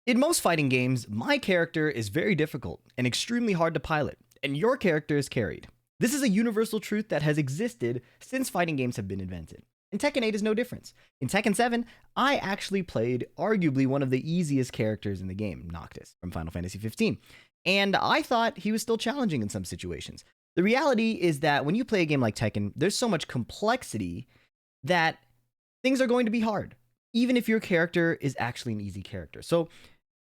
In most fighting games, my character is very difficult and extremely hard to pilot, and your character is carried. This is a universal truth that has existed since fighting games have been invented. And Tekken 8 is no difference. In Tekken 7, I actually played arguably one of the easiest characters in the game, Noctis, from Final Fantasy 15. And I thought he was still challenging in some situations. The reality is that when you play a game like Tekken, there's so much complexity that things are going to be hard, even if your character is actually an easy character. So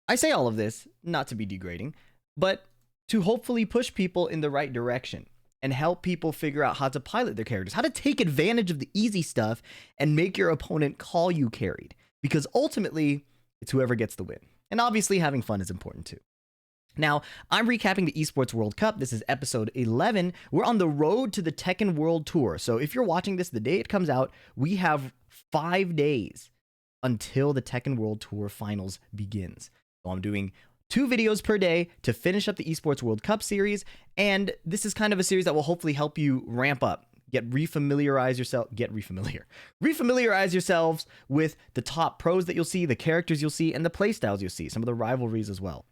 I say all of this, not to be degrading, but to hopefully push people in the right direction and help people figure out how to pilot their characters, how to take advantage of the easy stuff and make your opponent call you carried. Because ultimately, it's whoever gets the win. And obviously, having fun is important too. Now, I'm recapping the Esports World Cup. This is episode 11. We're on the road to the Tekken World Tour. So if you're watching this the day it comes out, we have 5 days until the Tekken World Tour Finals begins. So I'm doing 2 videos per day to finish up the Esports World Cup series, and this is kind of a series that will hopefully help you ramp up, refamiliarize yourselves with the top pros that you'll see, the characters you'll see, and the playstyles you'll see, some of the rivalries as well.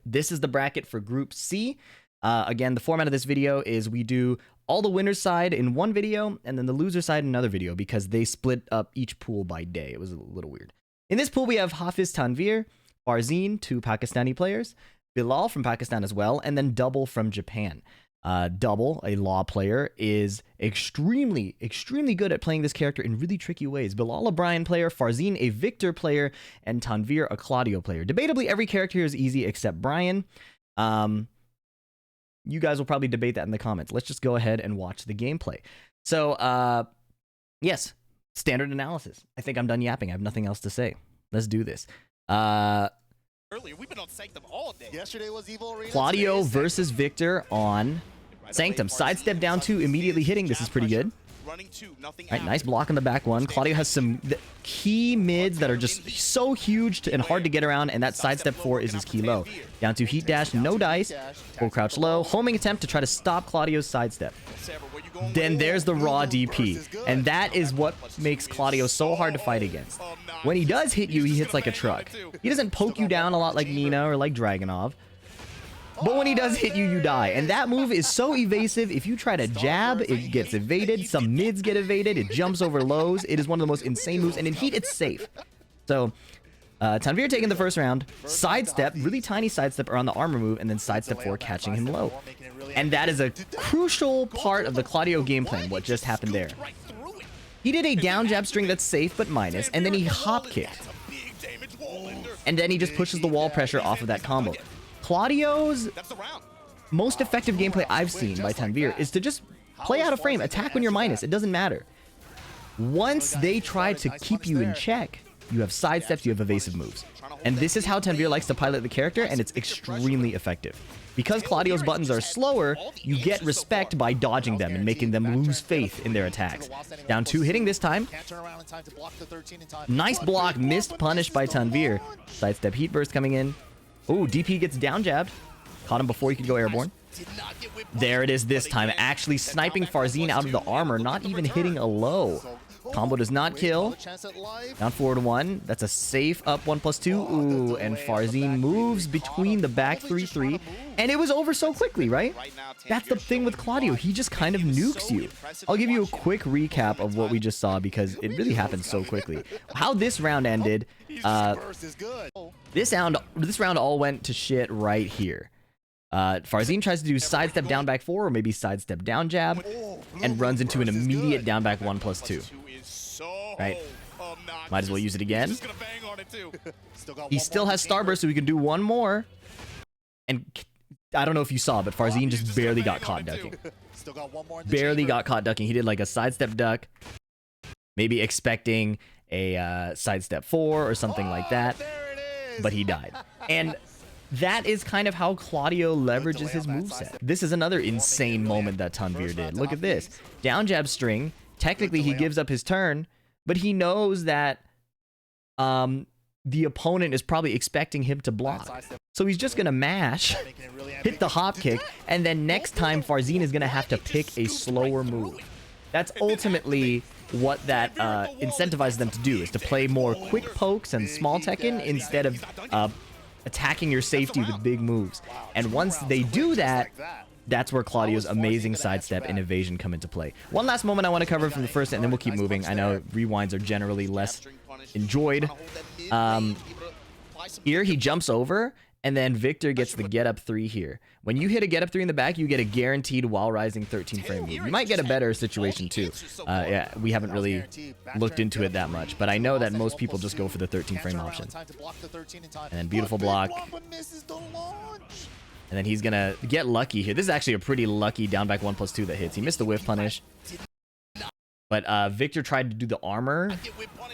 This is the bracket for Group C. Again, the format of this video is we do all the winner's side in one video, and then the loser side in another video, because they split up each pool by day. It was a little weird. In this pool, we have Hafiz, Tanveer, Farzeen, 2 Pakistani players, Bilal from Pakistan as well, and then Double from Japan. Double, a Law player, is extremely good at playing this character in really tricky ways. Bilal, a Bryan player, Farzeen, a Victor player, and Tanveer, a Claudio player. Debatably, every character here is easy except Bryan. You guys will probably debate that in the comments. Let's just go ahead and watch the gameplay. So, yes, standard analysis. I think I'm done yapping. I have nothing else to say. Let's do this. Earlier, we've been on Sanctum all day. Yesterday was Evo Arena. Claudio versus Victor on Sanctum. Sidestep down 2, immediately hitting. This is pretty good. Right, nice block on the back one. Claudio has some key mids that are just so huge and hard to get around, and that sidestep 4 is his key low. Down 2 heat dash, no dice, full crouch low, homing attempt to try to stop Claudio's sidestep. Then there's the raw DP, and that is what makes Claudio so hard to fight against. When he does hit you, he hits like a truck. He doesn't poke you down a lot like Nina or like Dragunov. But when he does hit you, you die. And that move is so evasive. If you try to jab, it gets evaded. Some mids get evaded. It jumps over lows. It is one of the most insane moves. And in heat, it's safe. So, Tanveer taking the first round. Sidestep, really tiny sidestep around the armor move. And then sidestep 4 catching him low. And that is a crucial part of the Claudio game plan, what just happened there. He did a down jab string that's safe but minus. And then he hop kicked. And then he just pushes the wall pressure off of that combo. Claudio's most effective gameplay I've seen by Tanveer is to just play out of frame, attack when you're minus, it doesn't matter. Once they try to keep you in check, you have sidesteps, you have evasive moves. And this is how Tanveer likes to pilot the character, and it's extremely effective. Because Claudio's buttons are slower, you get respect by dodging them and making them lose faith in their attacks. Down 2 hitting this time. Nice block, missed punish by Tanveer. Sidestep heat burst coming in. Oh, DP gets down jabbed. Caught him before he could go airborne. There it is this time. Actually sniping Farzeen out of the armor. Not even hitting a low. Combo does not kill. Down forward 1. That's a safe up 1+2. Ooh, and Farzeen moves between the back 3-3. And it was over so quickly, right? That's the thing with Claudio. He just kind of nukes you. I'll give you a quick recap of what we just saw because it really happened so quickly. How this round ended. This round all went to shit right here. Farzeen tries to do sidestep down back 4 or maybe sidestep down jab and runs into an immediate down back 1+2. Right? Might as well use it again. He still has Starburst, so we can do one more. And I don't know if you saw, but Farzeen just barely got caught ducking. Barely got caught ducking. He did like a sidestep duck, maybe expecting a sidestep 4 or something like that, but he died. And that is kind of how Claudio leverages his moveset. This is another insane moment that Tanveer did. Look at this. Down jab string. Technically, he gives up his turn, but he knows that the opponent is probably expecting him to block. So he's just going to mash, hit the hop kick, and then next time Farzeen is going to have to pick a slower move. That's ultimately what that incentivizes them to do, is to play more quick pokes and small Tekken instead of attacking your safety with big moves. And once they do that, that's where Claudio's amazing sidestep and evasion come into play. One last moment I want to cover from the first, and then we'll keep moving. I know rewinds are generally less enjoyed. Here he jumps over, and then Victor gets the get up 3 here. When you hit a get up 3 in the back, you get a guaranteed while rising 13 frame move. You might get a better situation too. Yeah, we haven't really looked into it that much, but I know that most people just go for the 13 frame option. And then beautiful block. And then he's gonna get lucky here. This is actually a pretty lucky down back 1+2 that hits. He missed the whiff punish. But Victor tried to do the armor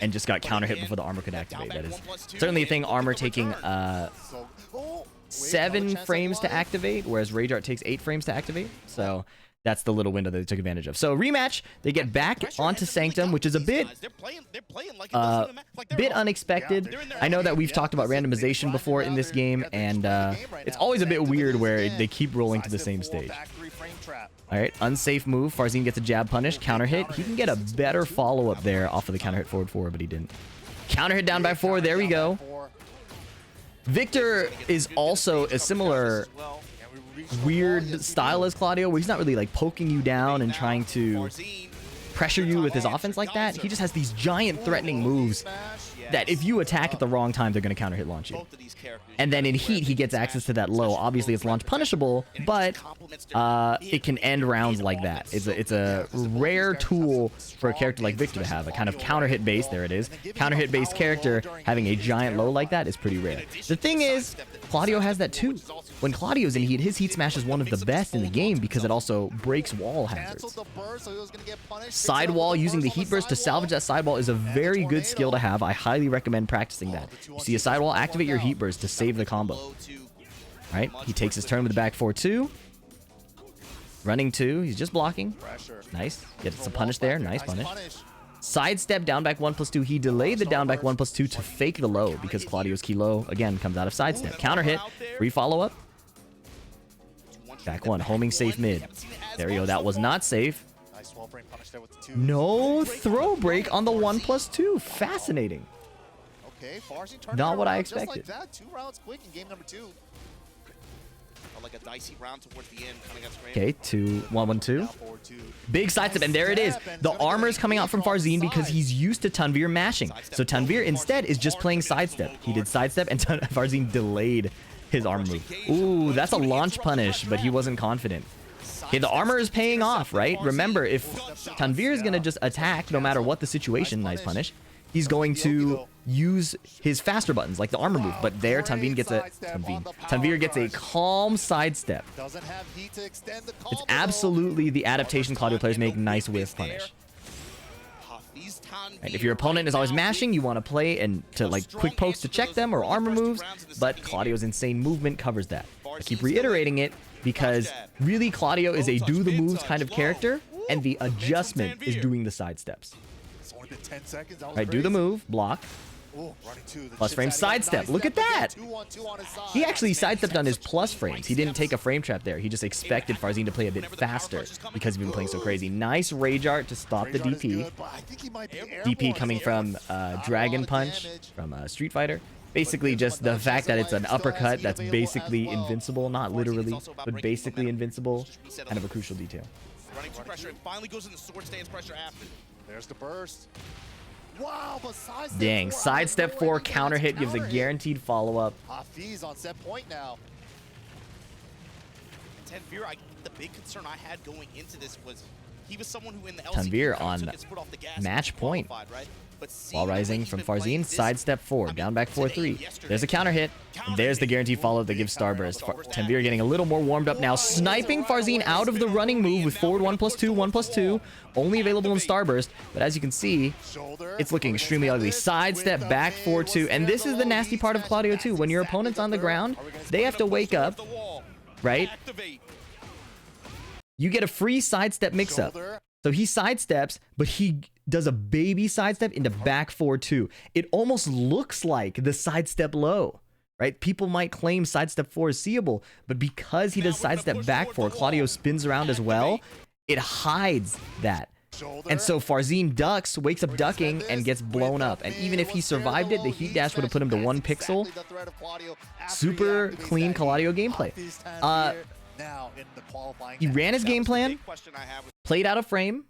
and just got counter hit before the armor could activate. That is certainly a thing. Armor taking 7 frames to activate, whereas Rage Art takes 8 frames to activate. So that's the little window that they took advantage of. So rematch, they get back onto Sanctum, which is a bit unexpected. I know that we've talked about randomization before in this game, and it's always a bit weird where they keep rolling to the same stage. All right, unsafe move. Farzeen gets a jab punish, counter hit. He can get a better follow-up there off of the counter hit forward 4, but he didn't. Counter hit down by 4. There we go. Victor is also a similar weird style as Claudio, where he's not really like poking you down and trying to pressure you with his offense like that. He just has these giant threatening moves that if you attack at the wrong time, they're going to counter hit launch you. And then in heat, he gets access to that low. Obviously, it's launch punishable, but it can end rounds like that. It's a rare tool for a character like Victor to have. A kind of counter hit base, there it is. Counter hit based character having a giant low like that is pretty rare. The thing is, Claudio has that too. When Claudio's in heat, his heat smash is one of the best in the game because it also breaks wall hazards. Sidewall, using the heat burst to salvage that sidewall is a very good skill to have. I highly recommend practicing that. You see a sidewall, activate your heat burst to save the combo. All right, he takes his turn with the back 4-2. Running 2, he's just blocking. Nice, gets some punish there, nice punish. Sidestep down back 1+2. He delayed the down back 1+2 to fake the low because Claudio's key low, again, comes out of sidestep. Counter hit, free follow-up. Back 1, homing safe mid. There we go, that was not safe. No throw break on the 1+2. Fascinating. Not what I expected. 2 rounds quick in game number 2. Like a dicey round towards the end. Okay, 1-1-2. Big sidestep, and there it is. The armor is coming out from Farzeen because he's used to Tanveer mashing. So Tanveer instead is just playing sidestep. He did sidestep, and Farzeen delayed his armor move. Ooh, that's a launch punish, but he wasn't confident. Okay, the armor is paying off, right? Remember, if Tanveer is going to just attack no matter what the situation, nice punish, he's going to use his faster buttons, like the armor move. But there, Tanveer gets a calm sidestep. It's absolutely the adaptation Claudio players make. Nice whiff punish. Right, if your opponent is always mashing, you want to play and to like quick pokes to check them or armor moves, but Claudio's insane movement covers that. I keep reiterating it because really Claudio is a do the moves kind of character, and the adjustment is doing the sidesteps. Right, do the move, block. Plus frame sidestep. Look at that! He actually sidestepped on his plus frames. He didn't take a frame trap there. He just expected Farzeen to play a bit faster because he's been playing so crazy. Nice Rage Art to stop the DP. DP coming from Dragon Punch from Street Fighter. Basically just the fact that it's an uppercut that's basically invincible. Not literally, but basically invincible. Kind of a crucial detail. Running to pressure, it finally goes into sword stance pressure after. There's the burst. Wow, but sidestep. Dang, sidestep 4 counter hit gives a guaranteed follow-up. Hafiz on set point now. Tanveer, the big concern I had going into this was he was someone who in the LCQ Tanveer on match point. Right? While rising from Farzeen, sidestep 4, down back 4-3. There's a counter hit. And there's the guaranteed follow-up that gives Starburst. Tanveer getting a little more warmed up now, sniping Farzeen out of the running move with forward 1+2, 1+2, only available in Starburst. But as you can see, it's looking extremely ugly. Sidestep back 4-2, and this is the nasty part of Claudio too. When your opponent's on the ground, they have to wake up, right? You get a free sidestep mix-up. So he sidesteps, but he does a baby sidestep into back 4-2. It almost looks like the sidestep low, right? People might claim sidestep 4 is seeable, but because he does sidestep back 4, Claudio spins around as well, it hides that. And so Farzeen ducks, wakes up ducking, and gets blown up. And even if he survived it, the heat dash would have put him to 1 pixel. Super clean Claudio gameplay. He ran his game plan, played out of frame,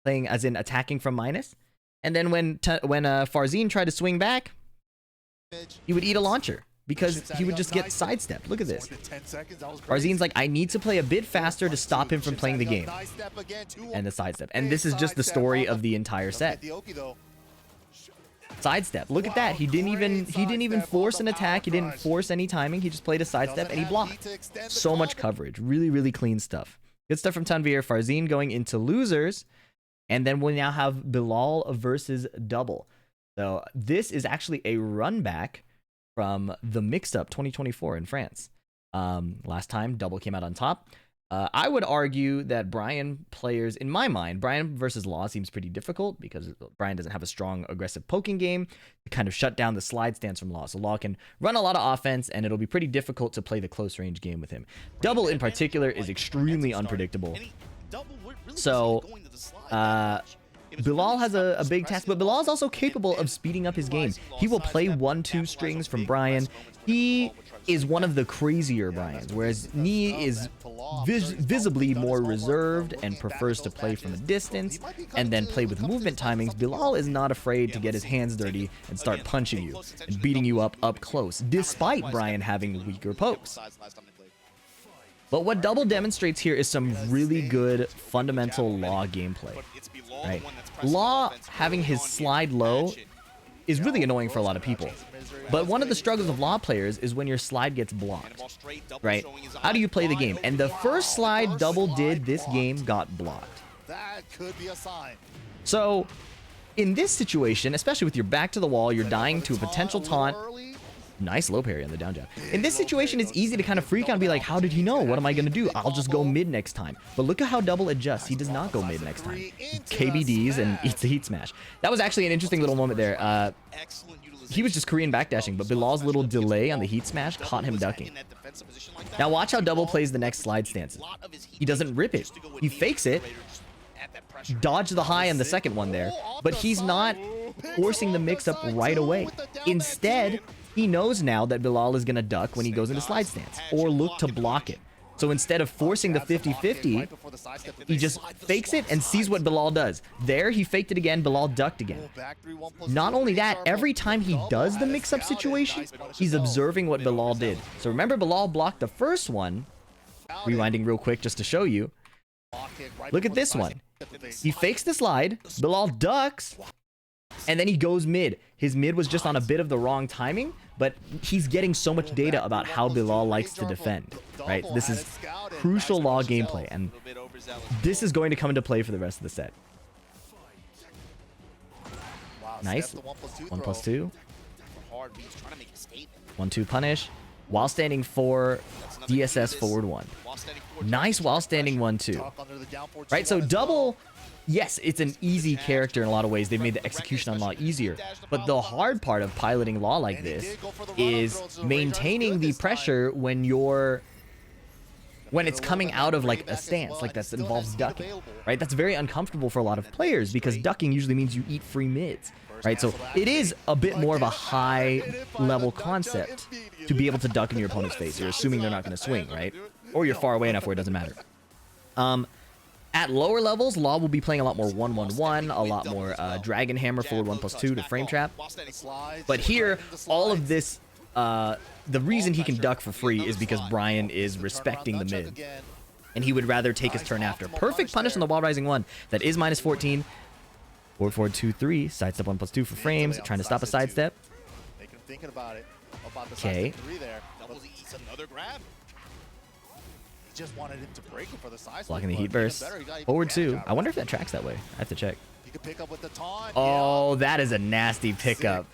playing as in attacking from minus. And then when Farzeen tried to swing back, he would eat a launcher because he would just get sidestepped. Look at this. Farzeen's like, I need to play a bit faster to stop him from playing the game. And the sidestep. And this is just the story of the entire set. Sidestep. Look at that. He didn't even force an attack. He didn't force any timing. He just played a sidestep and he blocked. So much coverage. Really, really clean stuff. Good stuff from Tanveer. Farzeen going into losers. And then we now have Bilal versus Double. So this is actually a run back from the Mixed-Up 2024 in France. Last time, Double came out on top. I would argue that Bryan players, in my mind, Bryan versus Law seems pretty difficult because Bryan doesn't have a strong aggressive poking game to kind of shut down the slide stance from Law. So Law can run a lot of offense, and it'll be pretty difficult to play the close range game with him. Double in particular is extremely unpredictable. So Bilal has a big task, but Bilal is also capable of speeding up his game. He will play 1-2 strings from Bryan. He is one of the crazier Bryans, whereas Nee is visibly more reserved and prefers to play from a distance and then play with movement timings. Bilal is not afraid to get his hands dirty and start punching you and beating you up close, despite Bryan having weaker pokes. But what Double demonstrates here is some really good fundamental Law gameplay. Right? Law having his slide low is really annoying for a lot of people. But one of the struggles of Law players is when your slide gets blocked. Right? How do you play the game? And the first slide Double did this game got blocked. So in this situation, especially with your back to the wall, you're dying to a potential taunt. Nice low parry on the down jab. In this situation, it's easy to kind of freak out and be like, how did he know? What am I going to do? I'll just go mid next time. But look at how Double adjusts. He does not go mid next time. He KBDs and eats the heat smash. That was actually an interesting little moment there. He was just Korean backdashing, but Bilal's little delay on the heat smash caught him ducking. Now watch how Double plays the next slide stances. He doesn't rip it. He fakes it. Dodge the high on the second one there. But he's not forcing the mix-up right away. Instead, he knows now that Bilal is going to duck when he goes into slide stance or look to block it. So instead of forcing the 50-50, he just fakes it and sees what Bilal does. There, he faked it again. Bilal ducked again. Not only that, every time he does the mix-up situation, he's observing what Bilal did. So remember, Bilal blocked the first one. Rewinding real quick just to show you. Look at this one. He fakes the slide. Bilal ducks. And then he goes mid. His mid was just on a bit of the wrong timing, but he's getting so much data about how Bilal likes to defend, right? This is crucial Law gameplay, and this is going to come into play for the rest of the set. Nice. 1+2. 1-2 punish. While standing 4, DSS forward 1. Nice while standing 1-2. Right, so Double... Yes, it's an easy character in a lot of ways. They've made the execution on Law easier. But the hard part of piloting Law like this is maintaining the pressure when it's coming out of like a stance, like that involves ducking, right? That's very uncomfortable for a lot of players because ducking usually means you eat free mids, right? So it is a bit more of a high level concept to be able to duck in your opponent's face. You're assuming they're not going to swing, right? Or you're far away enough where it doesn't matter. At lower levels, Law will be playing a lot more 1-1-1, a lot more Dragon Hammer forward 1+2 to frame trap. But here, all of this, the reason he can duck for free is because Bryan is respecting the mid. And he would rather take his turn after. Perfect punish on the wall rising 1. That is -14. Forward 2-3, sidestep 1+2 for frames, trying to stop a sidestep. Okay. Just wanted him to break him for the size. Blocking the heat burst. Forward 2. I wonder if that tracks that way. I have to check. Oh, that is a nasty pickup.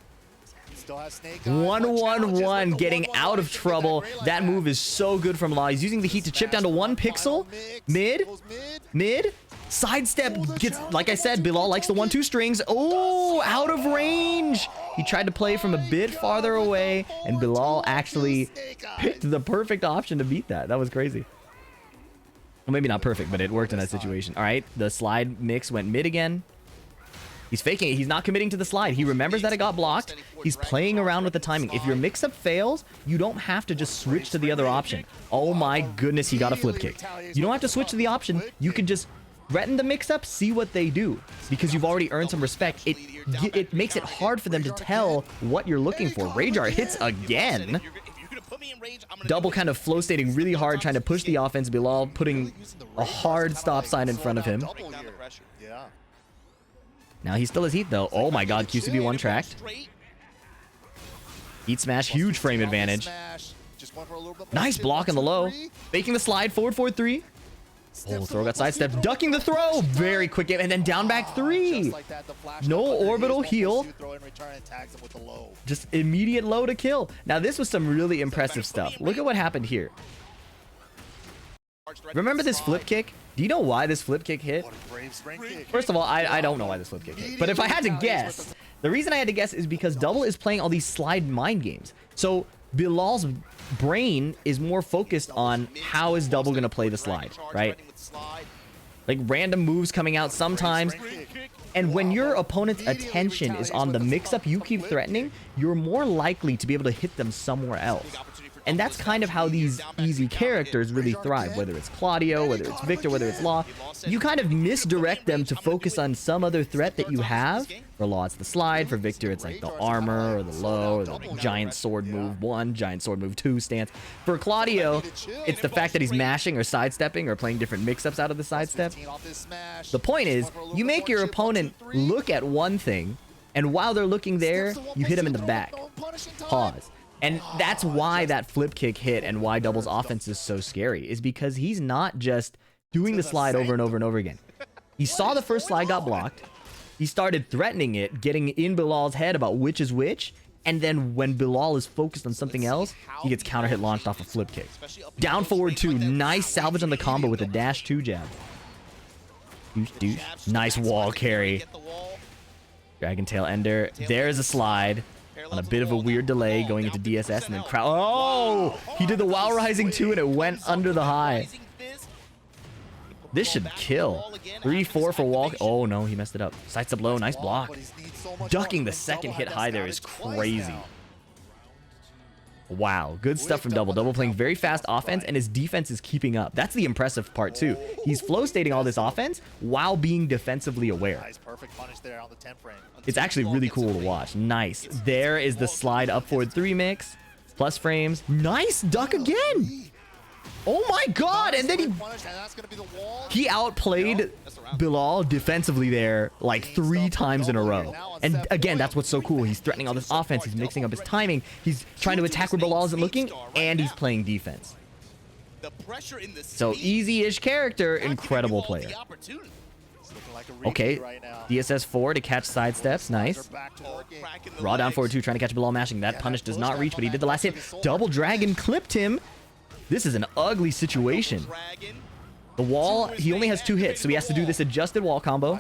1-1-1 getting out of trouble. That move is so good from Law. He's using the heat to chip down to 1 pixel. Mid. Sidestep gets, like I said, Bilal likes the 1-2 strings. Oh, out of range. He tried to play from a bit farther away, and Bilal actually picked the perfect option to beat that. That was crazy. Well, maybe not perfect, but it worked in that situation. All right, the slide mix went mid again. He's faking it. He's not committing to the slide. He remembers that it got blocked. He's playing around with the timing. If your mix-up fails, you don't have to just switch to the other option. Oh my goodness, he got a flip kick. You don't have to switch to the option. You can just threaten the mix-up, see what they do. Because you've already earned some respect. It makes it hard for them to tell what you're looking for. Rajar hits again. Double kind of flow stating really hard, trying to push the offense. Bilal putting a hard stop sign in front of him. Now he still has heat though. Oh my god, QCB1 tracked. Heat smash, huge frame advantage. Nice block on the low. Faking the slide, forward 4-3. Oh, throw got sidestepped. Ducking the throw. Very quick game. And then down back 3. No orbital heal. Just immediate low to kill. Now this was some really impressive stuff. Look at what happened here. Remember this flip kick? Do you know why this flip kick hit? First of all, I don't know why this flip kick hit. But if I had to guess, the reason I had to guess is because Double is playing all these slide mind games. So Bilal's brain is more focused on how is Double going to play the slide, right? Like random moves coming out sometimes. And when your opponent's attention is on the mix-up you keep threatening, you're more likely to be able to hit them somewhere else. And that's kind of how these easy characters really thrive, whether it's Claudio, whether it's Victor, whether it's Law. You kind of misdirect them to focus on some other threat that you have. For Law, it's the slide. For Victor, it's like the armor or the low or the giant sword move 1, giant sword move 2 stance. For Claudio, it's the fact that he's mashing or sidestepping or playing different mix-ups out of the sidestep. The point is, you make your opponent look at one thing, and while they're looking there, you hit them in the back. Pause. And that's why that flip kick hit and why Double's offense is so scary, is because he's not just doing the slide over and over and over again. He saw the first slide got blocked. He started threatening it, getting in Bilal's head about which is which. And then when Bilal is focused on something else, he gets counter hit launched off a flip kick. Down forward 2. Nice salvage on the combo with a dash 2 jab. Nice wall carry. Dragon Tail Ender. There's a slide. On a bit of a weird delay going into DSS and then crowd. Oh! He did the Wow Rising 2 and it went under the high. This should kill. 3-4 for wall. Oh no, he messed it up. Sights up low. Nice block. Ducking the second hit high there is crazy. Wow, good stuff from Double. Double playing very fast offense, and his defense is keeping up. That's the impressive part, too. He's flow stating all this offense while being defensively aware. It's actually really cool to watch. Nice. There is the slide up forward 3 mix. Plus frames. Nice duck again. Oh my god! And then he outplayed Bilal defensively there like 3 times in a row. And again, that's what's so cool. He's threatening all this offense. He's mixing up his timing. He's trying to attack where Bilal isn't looking, and he's playing defense. So easy-ish character, incredible player. Okay, DSS 4 to catch sidesteps. Nice. Raw down forward 2, trying to catch Bilal mashing. That punish does not reach, but he did the last hit. Double Dragon clipped him. This is an ugly situation. The wall, he only has 2 hits, so he has to do this adjusted wall combo.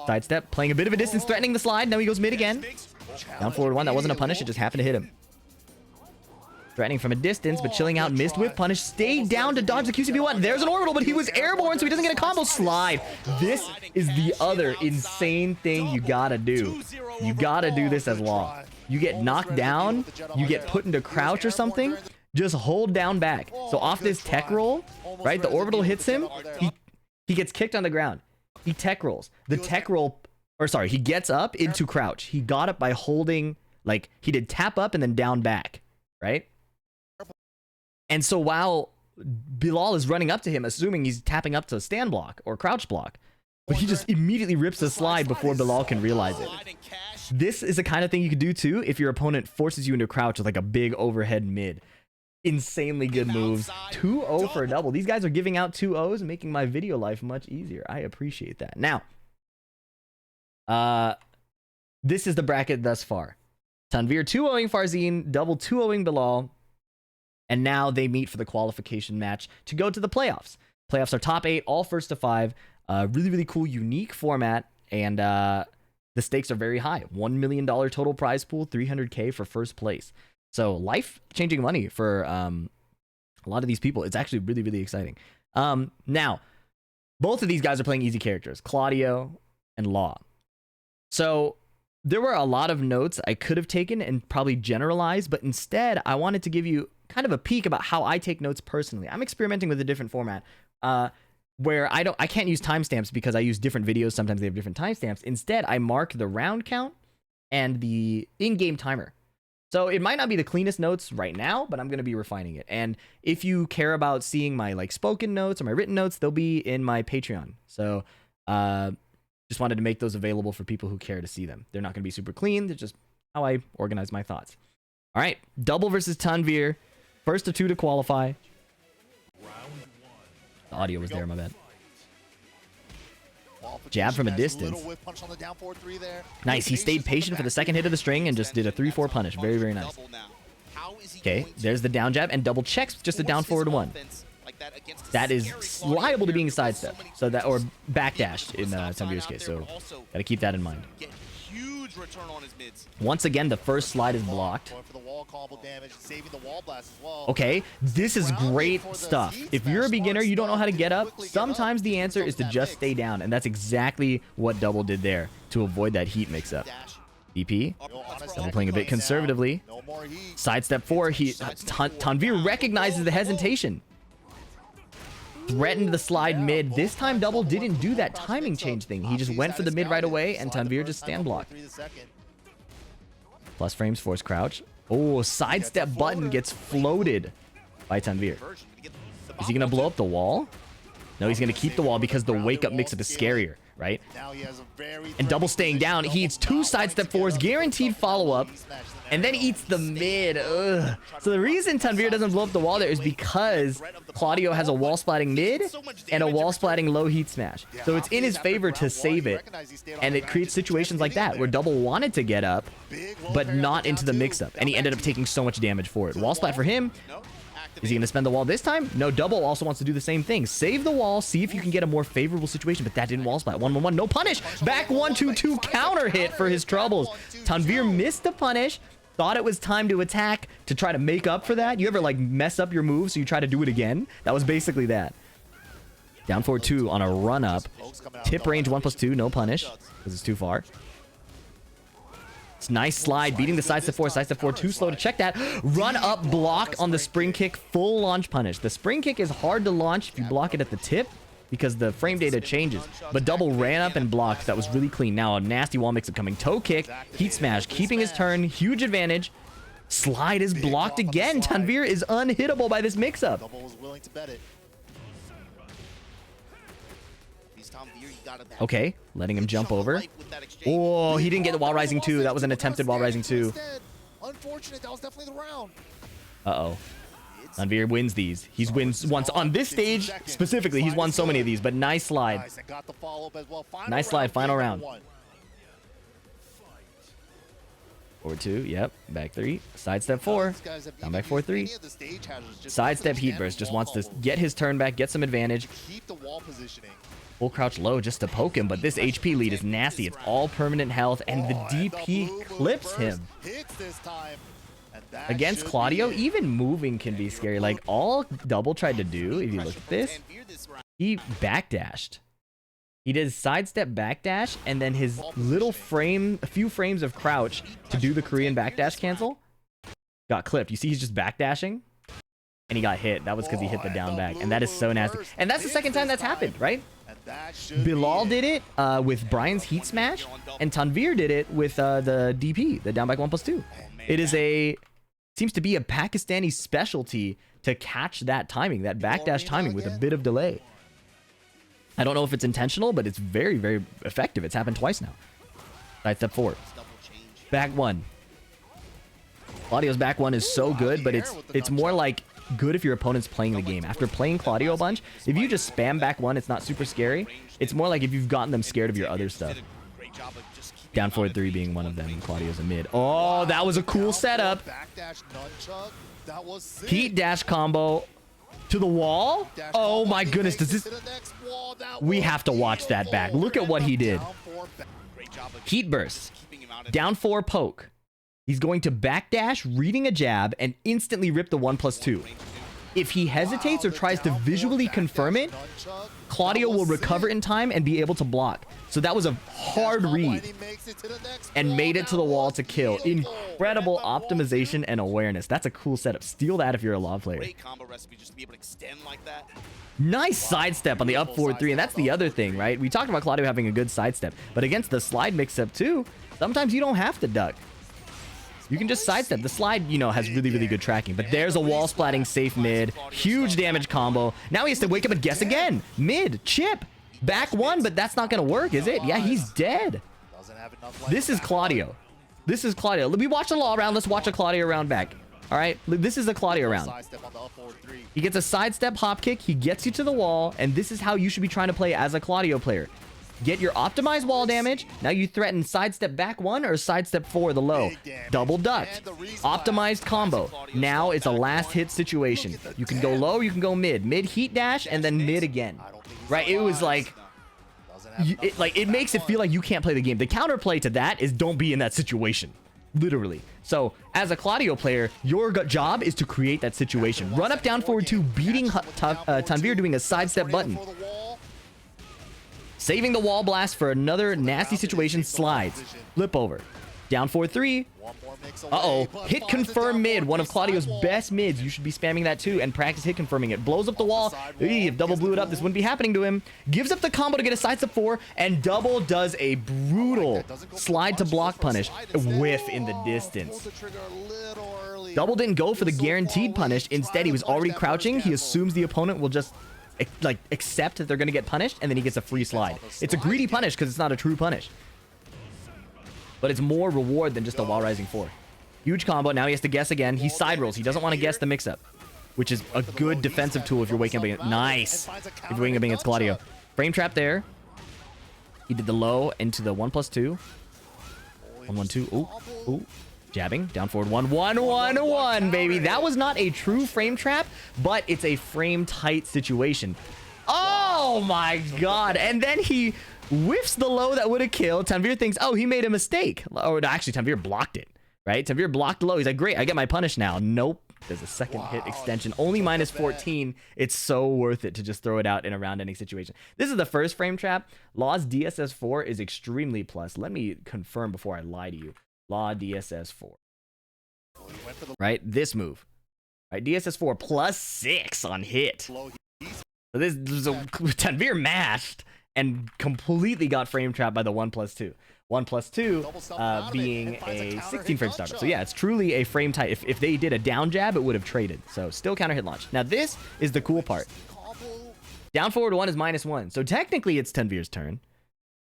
Sidestep, playing a bit of a distance, threatening the slide. Now he goes mid again. Down forward 1, that wasn't a punish, it just happened to hit him. Threatening from a distance, but chilling out, missed whip punish. Stayed down to dodge the QCB1. There's an orbital, but he was airborne, so he doesn't get a combo slide. This is the other insane thing you gotta do. You gotta do this as Law. You get knocked down, you get put into crouch or something. Just hold down back. So off this tech roll, right? The orbital hits him. He gets kicked on the ground. He tech rolls. The tech roll, or sorry, he gets up into crouch. He got up by holding, like, he did tap up and then down back, right? And so while Bilal is running up to him, assuming he's tapping up to stand block or crouch block, but he just immediately rips the slide before Bilal can realize it. This is the kind of thing you could do too if your opponent forces you into crouch with like a big overhead mid. Insanely good moves. 2-0 for a double. These guys are giving out 2-0s, making my video life much easier. I appreciate that. Now, this is the bracket thus far. Tanveer 2-0ing Farzeen, Double 2-0ing Bilal, and now they meet for the qualification match to go to the playoffs. Playoffs are top 8, all first to 5. Really, really cool, unique format, and the stakes are very high. $1 million total prize pool, $300K for first place. So life-changing money for A lot of these people. It's actually really, really exciting. Now, both of these guys are playing easy characters, Claudio and Law. So there were a lot of notes I could have taken and probably generalized, but instead I wanted to give you kind of a peek about how I take notes personally. I'm experimenting with a different format where I can't use timestamps because I use different videos. Sometimes they have different timestamps. Instead, I mark the round count and the in-game timer. So it might not be the cleanest notes right now, but I'm going to be refining it. And if you care about seeing my like spoken notes or my written notes, they'll be in my Patreon. So just wanted to make those available for people who care to see them. They're not going to be super clean. They're just how I organize my thoughts. All right, Double versus Tanveer. First of 2 to qualify. The audio was there, my bad. Jab from a distance. Nice. He stayed patient for the second hit of the string and just did a 3-4 punish. Very, very nice. Okay, there's the down jab and double checks just a down forward 1. That is liable to being sidestep, so that or backdashed in Tanveer's case. So gotta keep that in mind. Once again, the first slide is blocked. Okay, this is great stuff. If you're a beginner, you don't know how to get up, sometimes the answer is to just stay down, and that's exactly what Double did there to avoid that heat mix-up. DP, Double playing a bit conservatively. Sidestep 4, Tanveer recognizes the hesitation. Threatened the slide mid. This time Double didn't do that timing change thing. He just went for the mid right away, and Tanveer just stand blocked. Plus frames, force crouch. Oh, sidestep button gets floated by Tanveer. Is he going to blow up the wall? No, he's going to keep the wall because the wake-up mix-up is scarier, right? And Double staying down. He eats 2 sidestep 4s, guaranteed follow-up, and then eats the mid. Ugh. So the reason Tanveer doesn't blow up the wall there is because Claudio has a wall-splatting mid and a wall-splatting low heat smash. So it's in his favor to save it, and it creates situations like that where Double wanted to get up, but not into the mix-up, and he ended up taking so much damage for it. Wall splat for him. Is he going to spend the wall this time? No, Double also wants to do the same thing. Save the wall, see if you can get a more favorable situation, but that didn't wall splat. 1-1-1, no punish. Back 1-2-2 counter hit for his troubles. Tanveer missed the punish, thought it was time to attack to try to make up for that. You ever like mess up your move so you try to do it again? That was basically that. Down forward 2 on a run up. Tip range 1+2, no punish because it's too far. It's nice slide, beating the sidestep 4, too slow to check that. Run up block on the spring kick, full launch punish. The spring kick is hard to launch if you block it at the tip because the frame data changes. But Double ran up and blocked. That was really clean. Now a nasty wall mix-up coming. Toe kick, heat smash, keeping his turn, huge advantage. Slide is blocked again. Tanveer is unhittable by this mix-up. Okay, letting him jump over. Oh, he didn't get the wall rising 2. That was an attempted wall rising 2. Uh-oh. Tanveer wins these. He's wins once on this stage specifically. He's won so many of these, but nice slide. Nice slide, final round. Forward 2, yep. Back 3. Sidestep 4. Down back 4-3. Sidestep heat burst. Just wants to get his turn back, get some advantage. Full crouch low just to poke him, but this HP lead is nasty. It's all permanent health, and the DP clips him. Against Claudio, even moving can be scary. Like, all Double tried to do, if you look at this, he backdashed. He did sidestep backdash, and then his little frame, a few frames of crouch to do the Korean backdash cancel, got clipped. You see he's just backdashing, and he got hit. That was because he hit the down back, and that is so nasty. And that's the second time that's happened, right? Bilal did it with Bryan's heat smash, and Tanveer did it with the DP, the down back 1+2. It is seems to be a Pakistani specialty to catch that timing, that backdash timing with a bit of delay. I don't know if it's intentional, but it's very, very effective. It's happened twice now. Sidestep 4. Back 1. Claudio's back 1 is so good, but it's more like good if your opponent's playing the game. After playing Claudio a bunch, if you just spam back 1, it's not super scary. It's more like if you've gotten them scared of your other stuff. Down forward 3 being one of them, and Claudio's a mid. Oh, that was a cool setup. Heat dash combo to the wall. Oh my goodness, does this... We have to watch that back. Look at what he did. Heat burst. Down 4 poke. He's going to backdash, reading a jab, and instantly rip the 1+2. If he hesitates or tries to visually confirm it, Claudio will recover in time and be able to block. So that was a hard read and made it to the wall to kill. Incredible optimization and awareness. That's a cool setup. Steal that if you're a Law player. Nice sidestep on the up forward 3, and that's the other thing, right? We talked about Claudio having a good sidestep, but against the slide mix-up too, sometimes you don't have to duck. You can just sidestep. The slide, you know, has really, really good tracking. But there's a wall splatting safe mid. Huge damage combo. Now he has to wake up and guess again. Mid, chip. Back one, but that's not going to work, is it? Yeah, he's dead. This is Claudio. This is Claudio. We watched a Law round. Let's watch a Claudio round back. All right, this is a Claudio round. He gets a sidestep hop kick. He gets you to the wall. And this is how you should be trying to play as a Claudio player. Get your optimized wall damage. Now you threaten sidestep back one or sidestep 4 the low. Double ducked. Optimized combo. Now it's a last hit situation. You can go low, you can go mid. Mid heat dash and then mid again. Right? It was like... it makes it feel like you can't play the game. The counterplay to that is don't be in that situation. Literally. So, as a Claudio player, your job is to create that situation. Run up, down, forward 2, beating Tanveer doing a sidestep button. Saving the wall blast for another nasty situation. Slides. Flip over. Down 4-3. Uh-oh. Hit confirm mid. One of Claudio's best mids. You should be spamming that too and practice hit confirming it. Blows up the wall. If Double blew it up, this wouldn't be happening to him. Gives up the combo to get a sidestep 4. And Double does a brutal slide to block punish. Whiff in the distance. Double didn't go for the guaranteed punish. Instead, he was already crouching. He assumes the opponent will just... like accept that they're gonna get punished, and then he gets a free slide. It's a greedy punish because it's not a true punish, but it's more reward than just a wall rising 4. Huge combo. Now he has to guess again. He side rolls. He doesn't want to guess the mix up, which is a good defensive tool if you're waking up against... Nice. If you're waking up against Claudio. Frame trap there. He did the low into the 1+2. 1-1-2. Ooh, ooh. Jabbing. Down forward 1-1-1-1, baby. That was not a true frame trap, but it's a frame tight situation. Oh my god. And then he whiffs the low that would have killed. Tanveer thinks, oh, he made a mistake. Or actually, Tanveer blocked it, right? Tanveer blocked the low. He's like, great, I get my punish now. Nope. There's a second hit extension. Only -14. It's so worth it to just throw it out in a round-ending situation. This is the first frame trap. Law's DSS4 is extremely plus. Let me confirm before I lie to you. Law DSS4. Right? This move. Right? DSS4 +6 on hit. So this is a Tanveer mashed and completely got frame trapped by the 1+2. 1+2 being a 16 frame startup. So yeah, it's truly a frame tight. If they did a down jab, it would have traded. So still counter hit launch. Now this is the cool part. Down forward 1 is -1. So technically it's Tanveer's turn.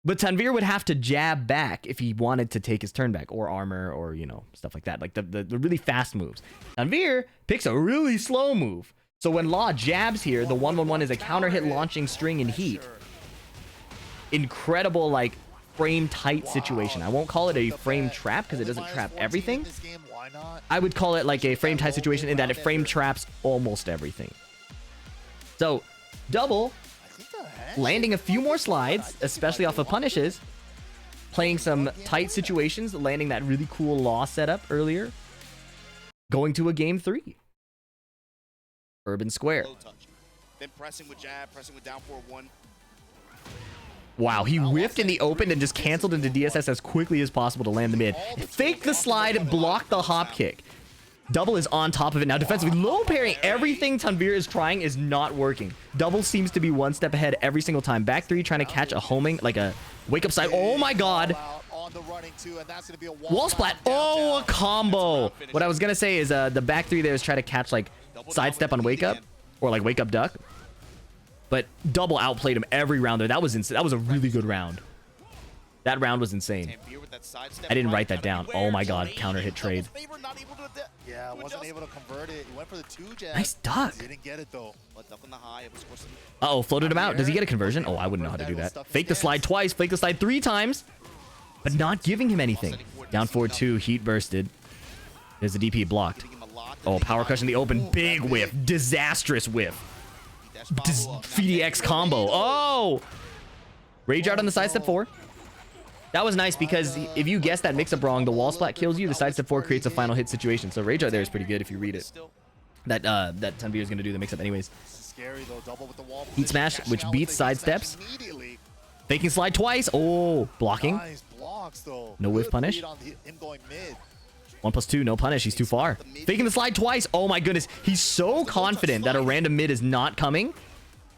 But Tanveer would have to jab back if he wanted to take his turn back, or armor, or, you know, stuff like that. Like the really fast moves. Tanveer picks a really slow move. So when Law jabs here, the 1-1-1 is a counter hit launching string in heat. Incredible, like, frame tight situation. I won't call it a frame trap because it doesn't trap everything. I would call it like a frame tight situation in that it frame traps almost everything. So, Double... landing a few more slides, especially off of punishes. Playing some tight situations, landing that really cool Law setup earlier. Going to a game 3. Urban Square. Then pressing with jab, pressing with down 4-1. Wow, he whiffed in the open and just canceled into DSS as quickly as possible to land the mid. Fake the slide, block the hop kick. Double is on top of it now defensively. Low parrying. Everything Tanveer is trying is not working. Double seems to be one step ahead every single time. Back 3 trying to catch a homing, like a wake up side. Oh my god. Wall splat. Oh, a combo. What I was going to say is the back 3 there is trying to catch like sidestep on wake up or like wake up duck. But Double outplayed him every round there. That was insane. That was a really good round. That round was insane. I didn't write that down. Oh my god, counter hit trade. Yeah, wasn't able to convert it. He went for the 2 jab. Nice duck. Didn't get it though. Uh-oh, floated him out. Does he get a conversion? Oh, I wouldn't know how to do that. Fake the slide twice, fake the slide 3 times, but not giving him anything. Down 4-2, heat bursted. There's the DP blocked. Oh, power crush in the open. Big whiff. Disastrous whiff. PhiDX combo. Oh! Rage out on the sidestep 4. That was nice because if you guess that mix-up wrong, the wall splat kills you. The sidestep 4 creates a final hit situation. So Rage out there is pretty good if you read it. that Tanveer is going to do the mix-up anyways. Scary, though, double with the wall. Heat smash, which beats sidesteps. Faking slide twice. Oh, blocking. Nice blocks, though. No whiff punish. On him going mid. 1+2, no punish. He's too far. Faking the slide twice. Oh my goodness. He's so confident that a random mid is not coming.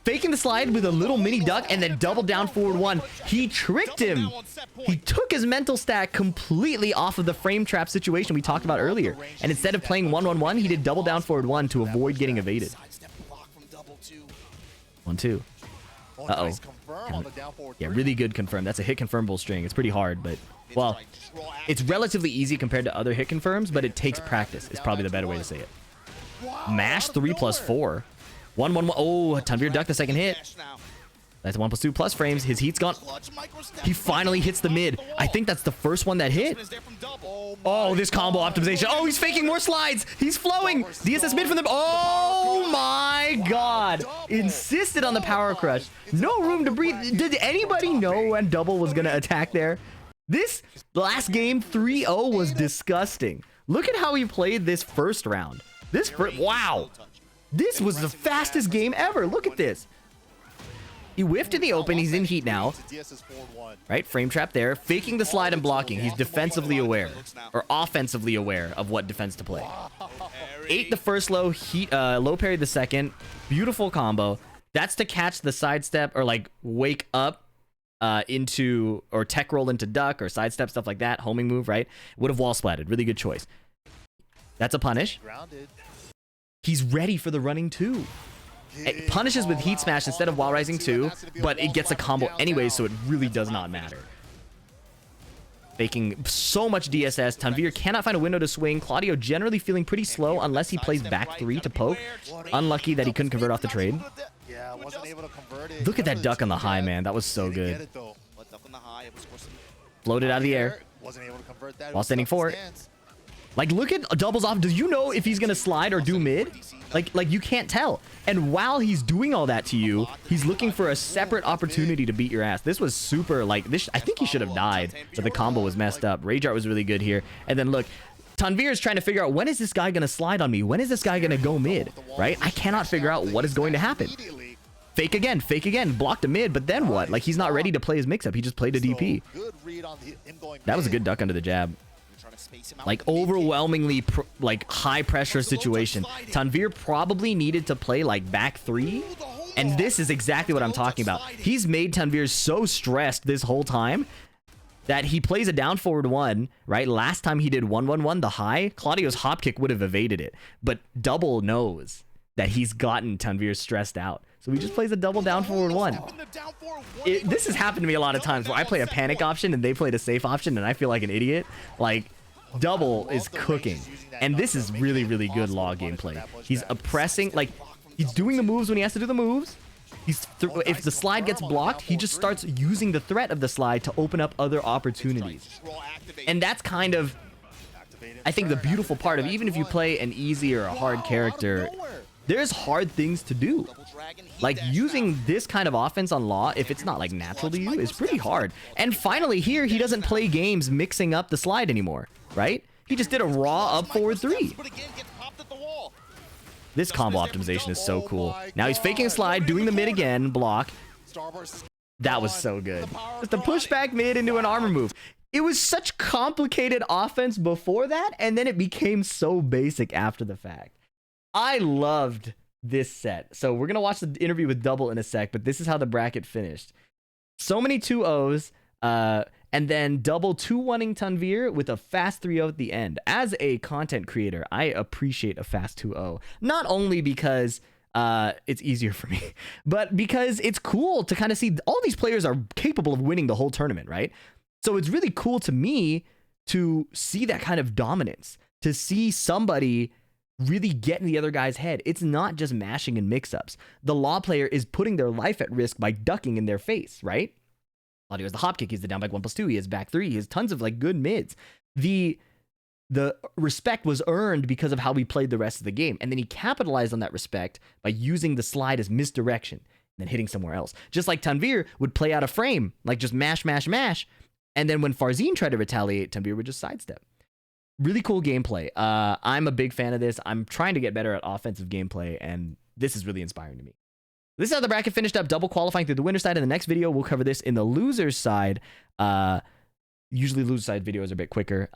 Faking the slide with a little mini duck and then double down forward one. He tricked him. He took his mental stack completely off of the frame trap situation we talked about earlier. And instead of playing 1-1-1, he did double down forward one to avoid getting evaded. 1-2. Uh-oh. Yeah, really good confirm. That's a hit confirmable string. It's pretty hard, but... Well, it's relatively easy compared to other hit confirms, but it takes practice. It's probably the better way to say it. Mash 3+4. 1-1-1. Oh, Tanveer ducked the second hit. That's 1+2 plus frames. His heat's gone. He finally hits the mid. I think that's the first one that hit. Oh, this combo optimization. Oh, he's faking more slides. He's flowing. DSS mid from the... Oh my god. Insisted on the power crush. No room to breathe. Did anybody know when double was going to attack there? This last game 3-0 was disgusting. Look at how he played this first round. Wow. This was the fastest game ever. Look at this. He whiffed in the open. He's in heat now. Right? Frame trap there. Faking the slide and blocking. He's defensively aware. Or offensively aware of what defense to play. Ate the first low. Low parried the second. Beautiful combo. That's to catch the sidestep or like wake up into or tech roll into duck or sidestep, stuff like that. Homing move, right? Would have wall splatted. Really good choice. That's a punish. He's ready for the running 2. It punishes with heat smash instead of wall rising 2, but it gets a combo anyway, so it really does not matter. Faking so much DSS. Tanveer cannot find a window to swing. Claudio generally feeling pretty slow unless he plays back 3 to poke. Unlucky that he couldn't convert off the trade. Look at that duck on the high, man. That was so good. Floated out of the air while standing 4. Like, look at doubles off. Do you know if he's going to slide or do mid? Like you can't tell. And while he's doing all that to you, he's looking for a separate opportunity to beat your ass. This was super, like, this. I think he should have died, but the combo was messed up. Rage Art was really good here. And then, look, Tanveer is trying to figure out, when is this guy going to slide on me? When is this guy going to go mid? Right? I cannot figure out what is going to happen. Fake again, blocked a mid, but then what? Like, he's not ready to play his mix-up. He just played a DP. That was a good duck under the jab. Like, overwhelmingly like high pressure situation. Tanveer probably needed to play like back 3, and this is exactly what I'm talking about. He's made Tanveer so stressed this whole time that he plays a down forward 1, right? Last time he did 1-1-1 the high, Claudio's hop kick would have evaded it, but double knows that he's gotten Tanveer stressed out, so he just plays a double down forward 1. This has happened to me a lot of times where I play a panic option and they played a safe option and I feel like an idiot. Like, double is cooking, and this is really, really good law gameplay. He's oppressing, like, he's doing the moves when he has to do the moves. If the slide gets blocked, he just starts using the threat of the slide to open up other opportunities. And that's kind of, I think, the beautiful part of, even if you play an easy or a hard character, there's hard things to do. Like, using this kind of offense on Law, if it's not like natural to you, is pretty hard. And finally here, he doesn't play games mixing up the slide anymore, right? He just did a raw up forward 3. This combo optimization is so cool. Now he's faking a slide, doing the mid again, block. That was so good. Just a pushback mid into an armor move. It was such complicated offense before that, and then it became so basic after the fact. I loved this set. So we're going to watch the interview with Double in a sec, but this is how the bracket finished. So many 2-0s, and then Double 2-1ing Tanveer with a fast 3-0 at the end. As a content creator, I appreciate a fast 2-0. Not only because it's easier for me, but because it's cool to kind of see all these players are capable of winning the whole tournament, right? So it's really cool to me to see that kind of dominance, to see somebody really get in the other guy's head. It's not just mashing and mix-ups. The Law player is putting their life at risk by ducking in their face, right? Claudio has the hop kick, he's the down back 1+2, he has back 3, he has tons of like good mids. The respect was earned because of how we played the rest of the game, and then he capitalized on that respect by using the slide as misdirection and then hitting somewhere else. Just like Tanveer would play out of frame, like just mash, mash, mash, and then when Farzeen tried to retaliate, Tanveer would just sidestep. really cool gameplay. I'm a big fan of this. I'm trying to get better at offensive gameplay, and this is really inspiring to me. This is how the bracket finished up, double qualifying through the winner side. In the next video, we'll cover this in the loser's side. Usually loser side videos are a bit quicker.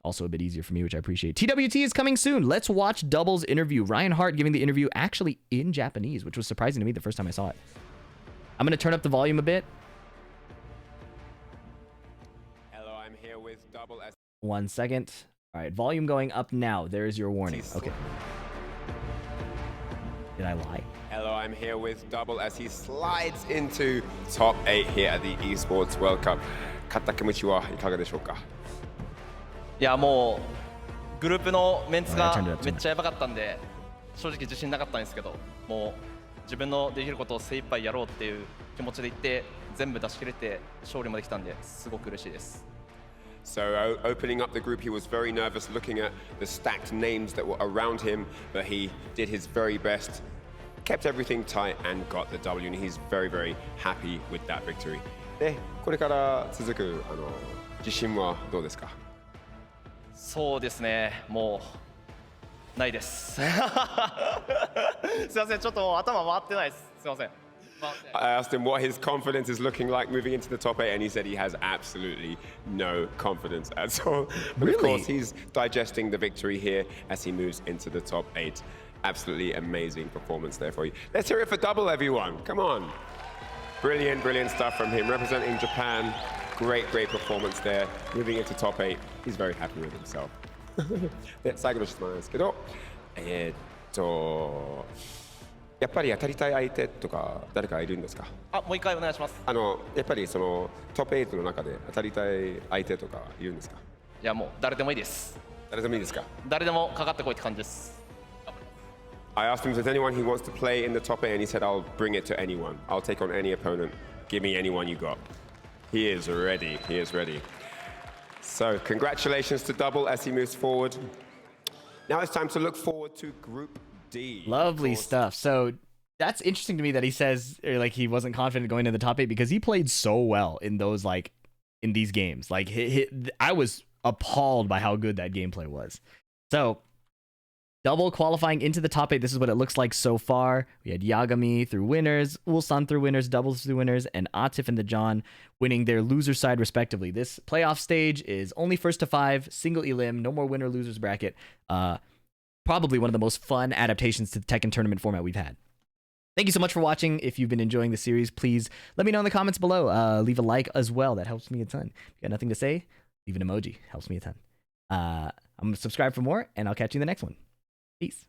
Also a bit easier for me, which I appreciate. TWT is coming soon. Let's watch Double's interview. Ryan Hart giving the interview actually in Japanese, which was surprising to me the first time I saw it. I'm going to turn up the volume a bit. Hello, I'm here with Double S. 1 second. All right, volume going up now. There's your warning. Okay. Did I lie? Hello, I'm here with Double as he slides into top 8 here at the Esports World Cup. 勝った気持ちはいかがでしょうか？いやもうグループのメンツがめっちゃやばかったんで正直自信なかったんですけど、もう自分のできることを精一杯やろうっていう気持ちでいって全部出し切れて勝利もできたんですごく嬉しいです。So opening up the group, he was very nervous looking at the stacked names that were around him, but he did his very best, kept everything tight and got the W, and he's very, very happy with that victory. で、これから続く自信はどうですか？そうですね、もうないです。すいません、ちょっともう頭回ってないです。すいません。I asked him what his confidence is looking like moving into the top 8, and he said he has absolutely no confidence at all. But of course, he's digesting the victory here as he moves into the top 8. Absolutely amazing performance there for you. Let's hear it for Double, everyone. Come on. Brilliant, brilliant stuff from him. Representing Japan. Great, great performance there. Moving into top 8. He's very happy with himself. で、最後の質問なんですけど、やっぱり当たりたい相手とか誰かいるんですか？あ、もう一回お願いします。やっぱりそのトップ8の中で当たりたい相手とかいるんですか？いやもう誰でもいいです。誰でもいいですか？誰でもかかってこいって感じです。I asked him if there's anyone he wants to play in the top 8, and he said, I'll bring it to anyone. I'll take on any opponent. Give me anyone you got. He is ready. He is ready. So congratulations to Double as he moves forward. Now it's time to look forward to Group D. Lovely stuff. So that's interesting to me that he says like he wasn't confident going to the top 8 because he played so well in those in these games. Like I was appalled by how good that gameplay was. So Double qualifying into the top 8. This is what it looks like so far. We had Yagami through winners, Ulsan through winners, Doubles through winners, and Atif and the John winning their loser side respectively. This playoff stage is only first to 5, single elim, no more winner losers bracket. Probably one of the most fun adaptations to the Tekken tournament format we've had. Thank you so much for watching. If you've been enjoying the series, please let me know in the comments below. Leave a like as well. That helps me a ton. If you got nothing to say, leave an emoji. Helps me a ton. I'm going to subscribe for more, and I'll catch you in the next one. Peace.